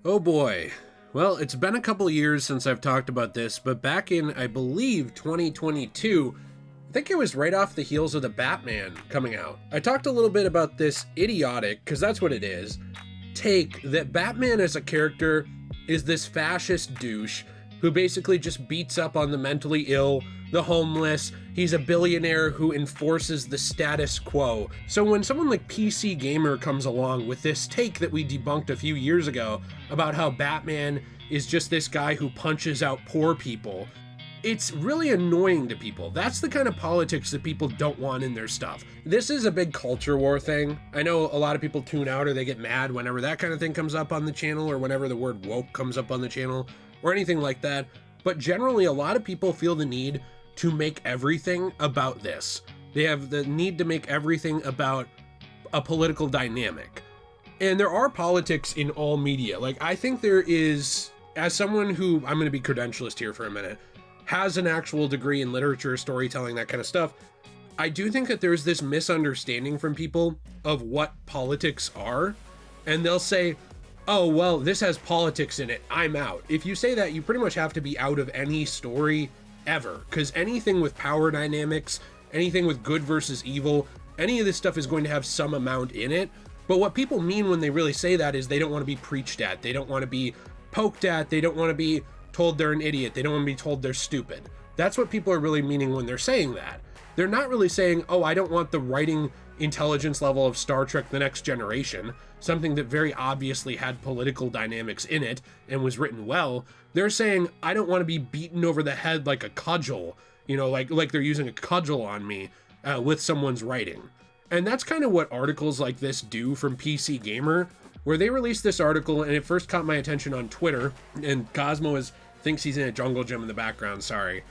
Oh boy. Well, it's been a couple years since I've talked about this, but back in, I believe, 2022, I think it was right off the heels of the Batman coming out. I talked a little bit about this idiotic, because that's what it is, take that Batman as a character is this fascist douche who basically just beats up on the mentally ill, the homeless. He's a billionaire who enforces the status quo. So when someone like PC Gamer comes along with this take that we debunked a few years ago about how Batman is just this guy who punches out poor people, it's really annoying to people. That's the kind of politics that people don't want in their stuff. This is a big culture war thing. I know a lot of people tune out or they get mad whenever that kind of thing comes up on the channel, or whenever the word woke comes up on the channel, or anything like that. But generally, a lot of people feel the need to make everything about this. They have the need to make everything about a political dynamic. And there are politics in all media. Like, I think there is, as someone who, I'm going to be credentialist here for a minute, has an actual degree in literature, storytelling, that kind of stuff, I do think that there's this misunderstanding from people of what politics are. And they'll say, oh, well, this has politics in it, I'm out. If you say that, you pretty much have to be out of any story ever, because anything with power dynamics, anything with good versus evil, any of this stuff is going to have some amount in it. But what people mean when they really say that is they don't want to be preached at, they don't want to be poked at, they don't want to be told they're an idiot, they don't want to be told they're stupid. That's what people are really meaning when they're saying that. They're not really saying, oh, I don't want the writing intelligence level of Star Trek The Next Generation, something that very obviously had political dynamics in it and was written well. They're saying, I don't want to be beaten over the head like a cudgel, like they're using a cudgel on me with someone's writing. And that's kind of what articles like this do from PC Gamer, where they released this article and it first caught my attention on Twitter, and Cosmo thinks he's in a jungle gym in the background, sorry,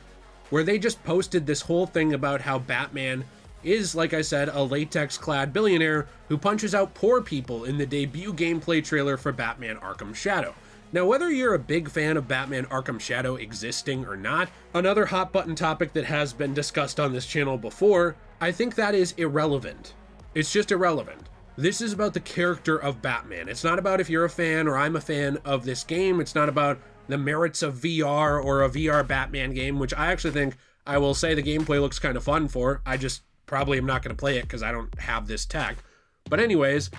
where they just posted this whole thing about how Batman is, like I said, a latex-clad billionaire who punches out poor people in the debut gameplay trailer for Batman Arkham Shadow. Now, whether you're a big fan of Batman Arkham Shadow existing or not, another hot-button topic that has been discussed on this channel before, I think that is irrelevant. It's just irrelevant. This is about the character of Batman. It's not about if you're a fan or I'm a fan of this game. It's not about the merits of VR or a VR Batman game, which I actually think, I will say, the gameplay looks kind of fun for. I just probably am not going to play it because I don't have this tech. But anyways,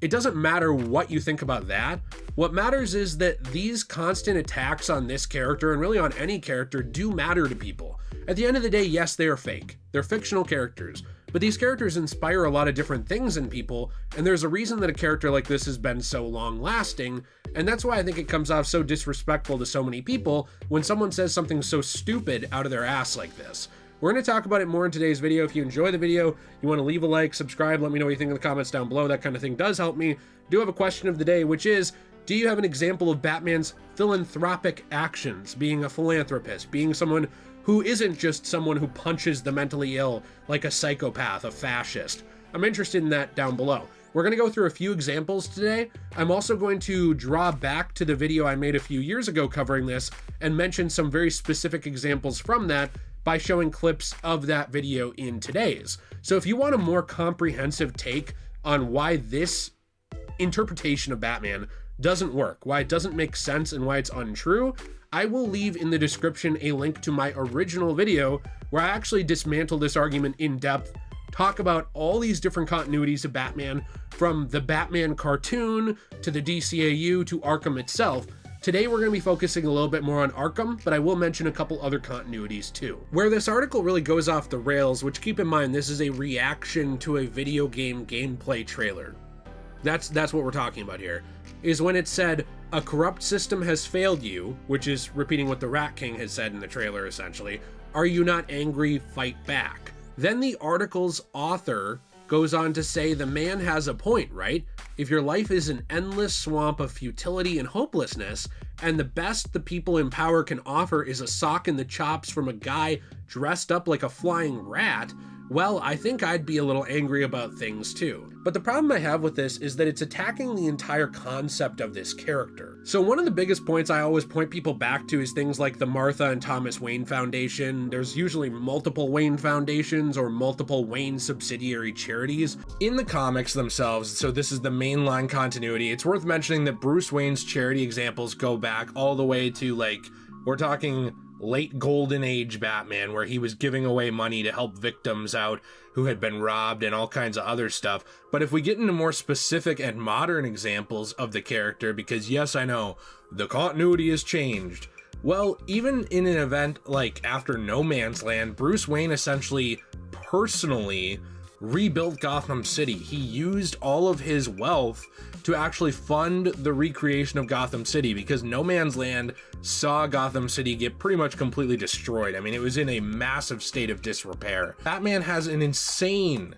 it doesn't matter what you think about that. What matters is that these constant attacks on this character, and really on any character, do matter to people. At the end of the day, yes, they are fake. They're fictional characters. But these characters inspire a lot of different things in people, and there's a reason that a character like this has been so long-lasting, and that's why I think it comes off so disrespectful to so many people when someone says something so stupid out of their ass like this. We're going to talk about it more in today's video. If you enjoy the video, you want to leave a like, subscribe, let me know what you think in the comments down below. That kind of thing does help me. I do have a question of the day, which is, do you have an example of Batman's philanthropic actions, being a philanthropist, being someone who isn't just someone who punches the mentally ill like a psychopath, a fascist? I'm interested in that down below. We're going to go through a few examples today. I'm also going to draw back to the video I made a few years ago covering this and mention some very specific examples from that by showing clips of that video in today's. So if you want a more comprehensive take on why this interpretation of Batman doesn't work, why it doesn't make sense, and why it's untrue, I will leave in the description a link to my original video where I actually dismantle this argument in depth, talk about all these different continuities of Batman, from the Batman cartoon to the DCAU to Arkham itself. Today we're going to be focusing a little bit more on Arkham, but I will mention a couple other continuities too. Where this article really goes off the rails, which, keep in mind, this is a reaction to a video game gameplay trailer. That's what we're talking about here, is when it said, a corrupt system has failed you, which is repeating what the Rat King has said in the trailer essentially. Are you not angry? Fight back. Then the article's author goes on to say the man has a point, right? If your life is an endless swamp of futility and hopelessness, and the best the people in power can offer is a sock in the chops from a guy dressed up like a flying rat, well, I think I'd be a little angry about things too. But the problem I have with this is that it's attacking the entire concept of this character. So one of the biggest points I always point people back to is things like the Martha and Thomas Wayne Foundation. There's usually multiple Wayne Foundations or multiple Wayne subsidiary charities in the comics themselves. So this is the mainline continuity. It's worth mentioning that Bruce Wayne's charity examples go back all the way to, like, we're talking late golden age Batman, where he was giving away money to help victims out who had been robbed and all kinds of other stuff. But if we get into more specific and modern examples of the character, because yes, I know the continuity has changed. Well, even in an event like after No Man's Land, Bruce Wayne essentially personally rebuilt Gotham City. He used all of his wealth to actually fund the recreation of Gotham City, because No Man's Land saw Gotham City get pretty much completely destroyed. I mean, it was in a massive state of disrepair. Batman has an insane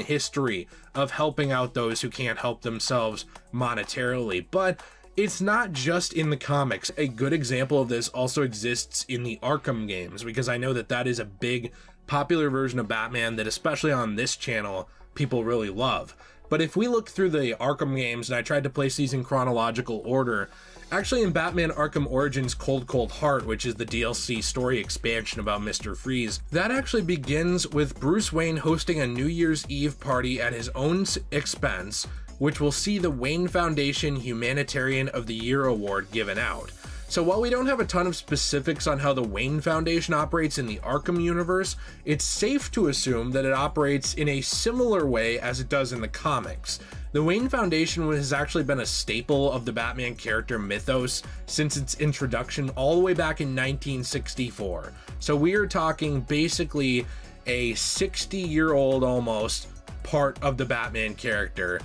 history of helping out those who can't help themselves monetarily, but it's not just in the comics. A good example of this also exists in the Arkham games, because I know that that is a big popular version of Batman that, especially on this channel, people really love. But if we look through the Arkham games, and I tried to place these in chronological order, actually in Batman Arkham Origins Cold Cold Heart, which is the DLC story expansion about Mr. Freeze, that actually begins with Bruce Wayne hosting a New Year's Eve party at his own expense, which will see the Wayne Foundation Humanitarian of the Year award given out. So while we don't have a ton of specifics on how the Wayne Foundation operates in the Arkham universe, it's safe to assume that it operates in a similar way as it does in the comics. The Wayne Foundation has actually been a staple of the Batman character mythos since its introduction all the way back in 1964. So we are talking basically a 60-year-old almost part of the Batman character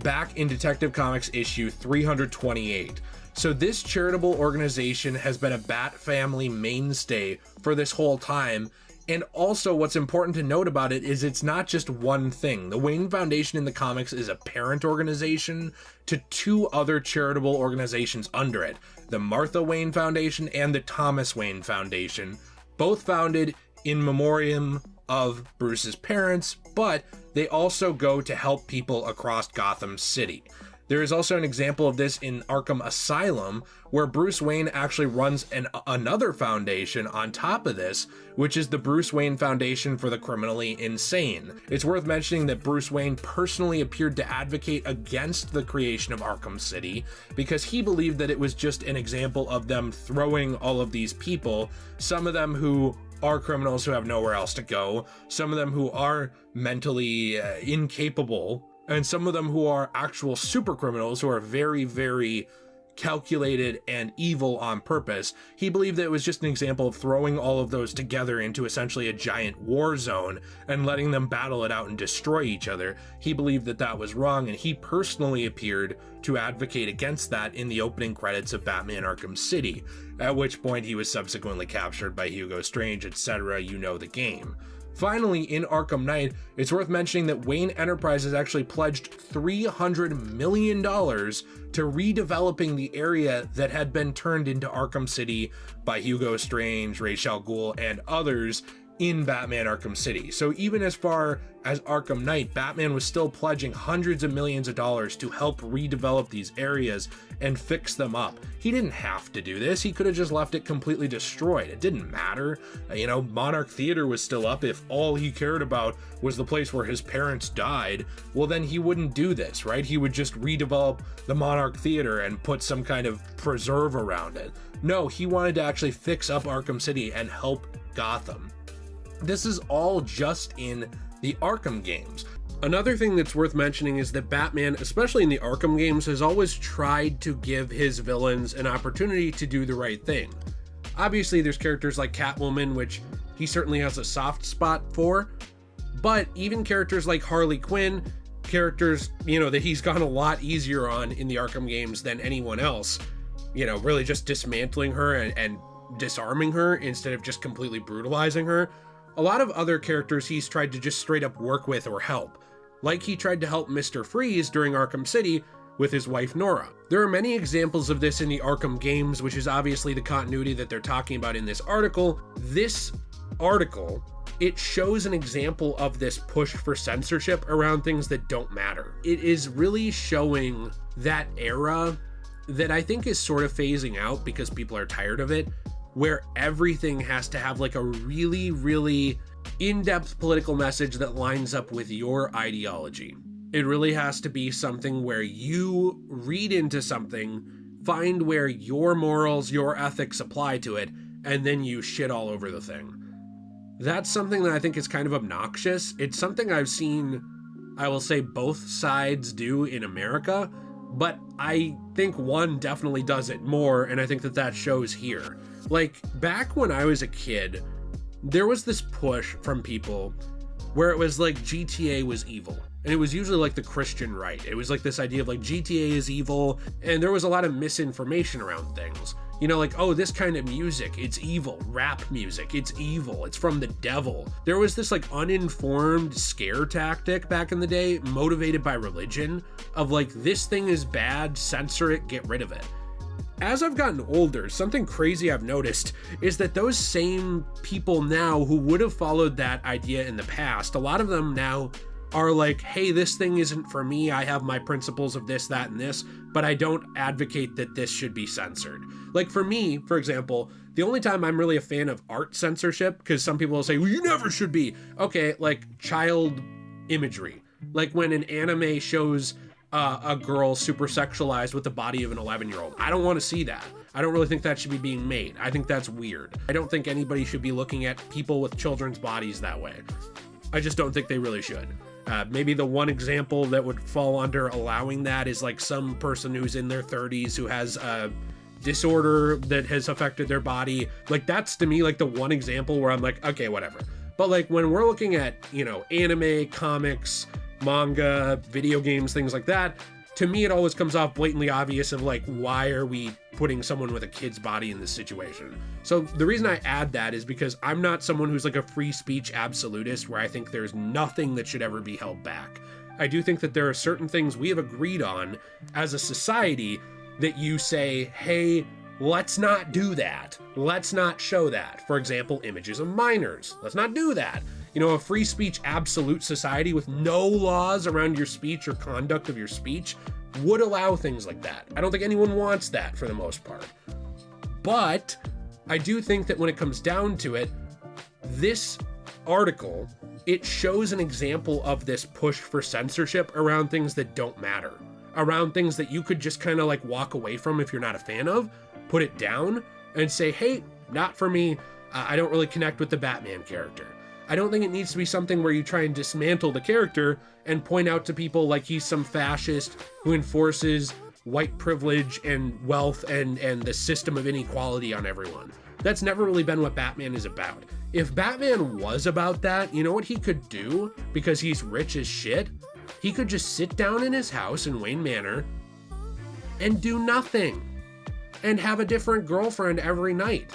back in Detective Comics issue 328. So this charitable organization has been a Bat family mainstay for this whole time. And also what's important to note about it is it's not just one thing. The Wayne Foundation in the comics is a parent organization to two other charitable organizations under it, the Martha Wayne Foundation and the Thomas Wayne Foundation, both founded in memoriam of Bruce's parents, but they also go to help people across Gotham City. There is also an example of this in Arkham Asylum, where Bruce Wayne actually runs another foundation on top of this, which is the Bruce Wayne Foundation for the Criminally Insane. It's worth mentioning that Bruce Wayne personally appeared to advocate against the creation of Arkham City, because he believed that it was just an example of them throwing all of these people, some of them who are criminals who have nowhere else to go, some of them who are mentally incapable, and some of them who are actual super criminals who are very, very calculated and evil on purpose. He believed that it was just an example of throwing all of those together into essentially a giant war zone and letting them battle it out and destroy each other. He believed that that was wrong, and he personally appeared to advocate against that in the opening credits of Batman Arkham City, at which point he was subsequently captured by Hugo Strange, etc. You know the game. Finally, in Arkham Knight, it's worth mentioning that Wayne Enterprises actually pledged $300 million to redeveloping the area that had been turned into Arkham City by Hugo Strange, Ra's al Ghul, and others in Batman Arkham City. So even as far as Arkham Knight, Batman was still pledging hundreds of millions of dollars to help redevelop these areas and fix them up. He didn't have to do this. He could have just left it completely destroyed. It didn't matter. You know, Monarch Theater was still up. If all he cared about was the place where his parents died, well, then he wouldn't do this, right? He would just redevelop the Monarch Theater and put some kind of preserve around it. No, he wanted to actually fix up Arkham City and help Gotham. This is all just in the Arkham games. Another thing that's worth mentioning is that Batman, especially in the Arkham games, has always tried to give his villains an opportunity to do the right thing. Obviously, there's characters like Catwoman, which he certainly has a soft spot for, but even characters like Harley Quinn, characters, you know, that he's gone a lot easier on in the Arkham games than anyone else, you know, really just dismantling her and disarming her instead of just completely brutalizing her. A lot of other characters he's tried to just straight up work with or help. Like he tried to help Mr. Freeze during Arkham City with his wife Nora. There are many examples of this in the Arkham games, which is obviously the continuity that they're talking about in this article. This article it shows an example of this push for censorship around things that don't matter. It is really showing that era that I think is sort of phasing out because people are tired of it, where everything has to have like a really, really in-depth political message that lines up with your ideology. It really has to be something where you read into something, find where your morals, your ethics apply to it, and then you shit all over the thing. That's something that I think is kind of obnoxious. It's something I've seen, I will say, both sides do in America, but I think one definitely does it more, and I think that that shows here. Like, back when I was a kid, there was this push from people where it was like GTA was evil. And it was usually like the Christian right. It was like this idea of like GTA is evil, and there was a lot of misinformation around things. You know, like, oh, this kind of music, it's evil. Rap music, it's evil. It's from the devil. There was this like uninformed scare tactic back in the day, motivated by religion, of like, this thing is bad, censor it, get rid of it. As I've gotten older, something crazy I've noticed is that those same people now who would have followed that idea in the past, a lot of them now are like, hey, this thing isn't for me. I have my principles of this, that, and this, but I don't advocate that this should be censored. Like for me, for example, the only time I'm really a fan of art censorship, because some people will say, well, you never should be. Okay, like child imagery. Like when an anime shows a girl super sexualized with the body of an 11-year-old. I don't want to see that. I don't really think that should be being made. I think that's weird. I don't think anybody should be looking at people with children's bodies that way. I just don't think they really should. Maybe the one example that would fall under allowing that is like some person who's in their 30s who has a disorder that has affected their body. Like that's to me like the one example where I'm like, okay, whatever. But like when we're looking at, you know, anime, comics, manga, video games, things like that, to me it always comes off blatantly obvious of like, why are we putting someone with a kid's body in this situation? So the reason I add that is because I'm not someone who's like a free speech absolutist where I think there's nothing that should ever be held back. I do think that there are certain things we have agreed on as a society that you say, hey, let's not do that. Let's not show that. For example, images of minors. Let's not do that. You know, a free speech absolute society with no laws around your speech or conduct of your speech would allow things like that. I don't think anyone wants that for the most part. But I do think that when it comes down to it, this article, it shows an example of this push for censorship around things that don't matter, around things that you could just kind of like walk away from if you're not a fan of, put it down and say, hey, not for me. I don't really connect with the Batman character. I don't think it needs to be something where you try and dismantle the character and point out to people like he's some fascist who enforces white privilege and wealth and the system of inequality on everyone. That's never really been what Batman is about. If Batman was about that, you know what he could do? Because he's rich as shit? He could just sit down in his house in Wayne Manor and do nothing. And have a different girlfriend every night.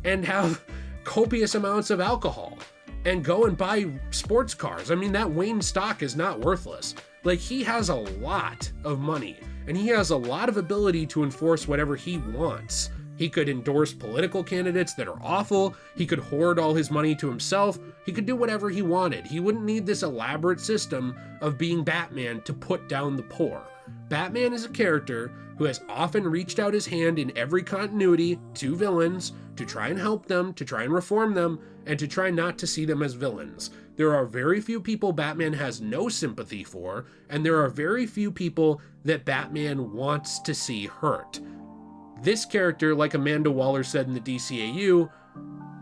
And have copious amounts of alcohol. And go and buy sports cars. I mean, that Wayne stock is not worthless. Like, he has a lot of money, and he has a lot of ability to enforce whatever he wants. He could endorse political candidates that are awful. He could hoard all his money to himself. He could do whatever he wanted. He wouldn't need this elaborate system of being Batman to put down the poor. Batman is a character who has often reached out his hand in every continuity to villains to try and help them, to try and reform them, and to try not to see them as villains. There are very few people Batman has no sympathy for, and there are very few people that Batman wants to see hurt. This character, like Amanda Waller said in the DCAU,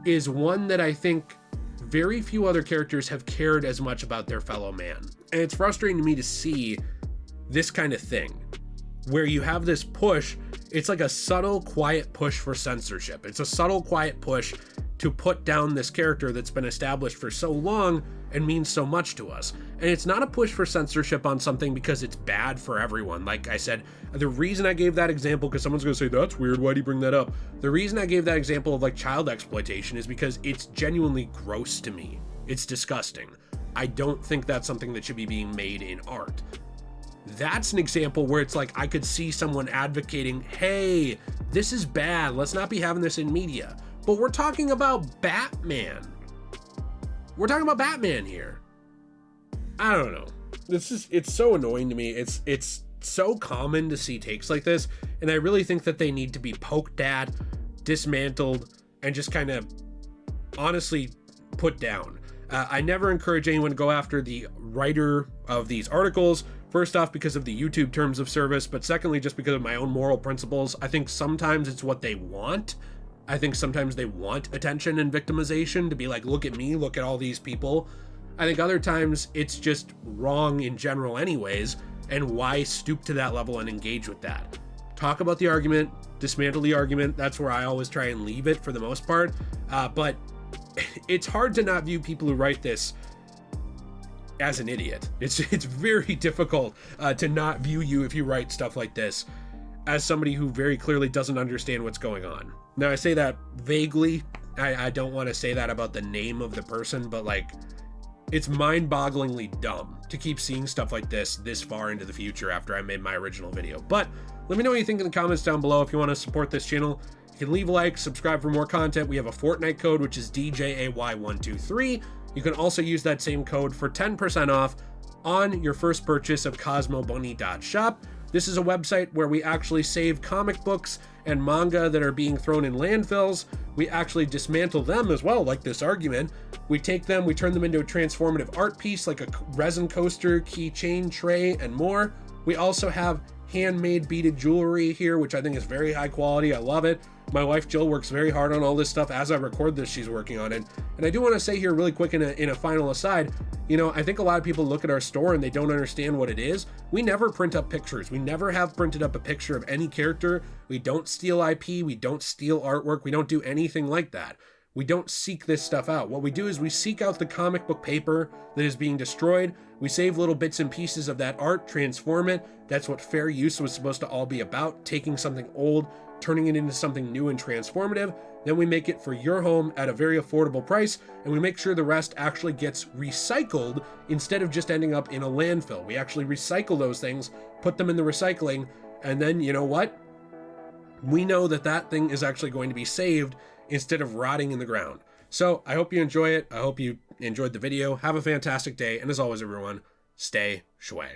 is one that I think very few other characters have cared as much about their fellow man. And it's frustrating to me to see this kind of thing, where you have this push. It's like a subtle, quiet push for censorship. It's a subtle, quiet push to put down this character that's been established for so long and means so much to us. And it's not a push for censorship on something because it's bad for everyone. Like I said, the reason I gave that example, because someone's gonna say, that's weird, why do you bring that up? The reason I gave that example of like child exploitation is because it's genuinely gross to me. It's disgusting. I don't think that's something that should be being made in art. That's an example where it's like I could see someone advocating, hey, this is bad, let's not be having this in media. But we're talking about Batman. We're talking about Batman here. I don't know. It's so annoying to me. It's so common to see takes like this, and I really think that they need to be poked at, dismantled, and just kind of honestly put down. I never encourage anyone to go after the writer of these articles. First off, because of the YouTube terms of service, but secondly, just because of my own moral principles. I think sometimes it's what they want. I think sometimes they want attention and victimization to be like, look at me, look at all these people. I think other times it's just wrong in general anyways, and why stoop to that level and engage with that? Talk about the argument, dismantle the argument. That's where I always try and leave it for the most part. But it's hard to not view people who write this as an idiot. It's very difficult to not view you, if you write stuff like this, as somebody who very clearly doesn't understand what's going on. Now, I say that vaguely. I don't want to say that about the name of the person, but like, it's mind-bogglingly dumb to keep seeing stuff like this far into the future after I made my original video. But let me know what you think in the comments down below. If you want to support this channel, you can leave a like, subscribe for more content. We have a Fortnite code, which is DJAY123. You can also use that same code for 10% off on your first purchase of CosmoBunny.shop. This is a website where we actually save comic books and manga that are being thrown in landfills. We actually dismantle them as well, like this argument. We take them, we turn them into a transformative art piece like a resin coaster, keychain, tray, and more. We also have handmade beaded jewelry here, which I think is very high quality. I love it. My wife Jill works very hard on all this stuff. As I record this, she's working on it. And I do want to say here really quick in a final aside, you know, I think a lot of people look at our store and they don't understand what it is. We never print up pictures. We never have printed up a picture of any character. We don't steal IP. We don't steal artwork. We don't do anything like that. We don't seek this stuff out. What we do is we seek out the comic book paper that is being destroyed. We save little bits and pieces of that art, transform it. That's what fair use was supposed to all be about, taking something old, turning it into something new and transformative. Then we make it for your home at a very affordable price, and we make sure the rest actually gets recycled instead of just ending up in a landfill. We actually recycle those things, put them in the recycling, and then, you know what? We know that that thing is actually going to be saved instead of rotting in the ground. So I hope you enjoy it. I hope you enjoyed the video. Have a fantastic day. And as always, everyone, stay shui.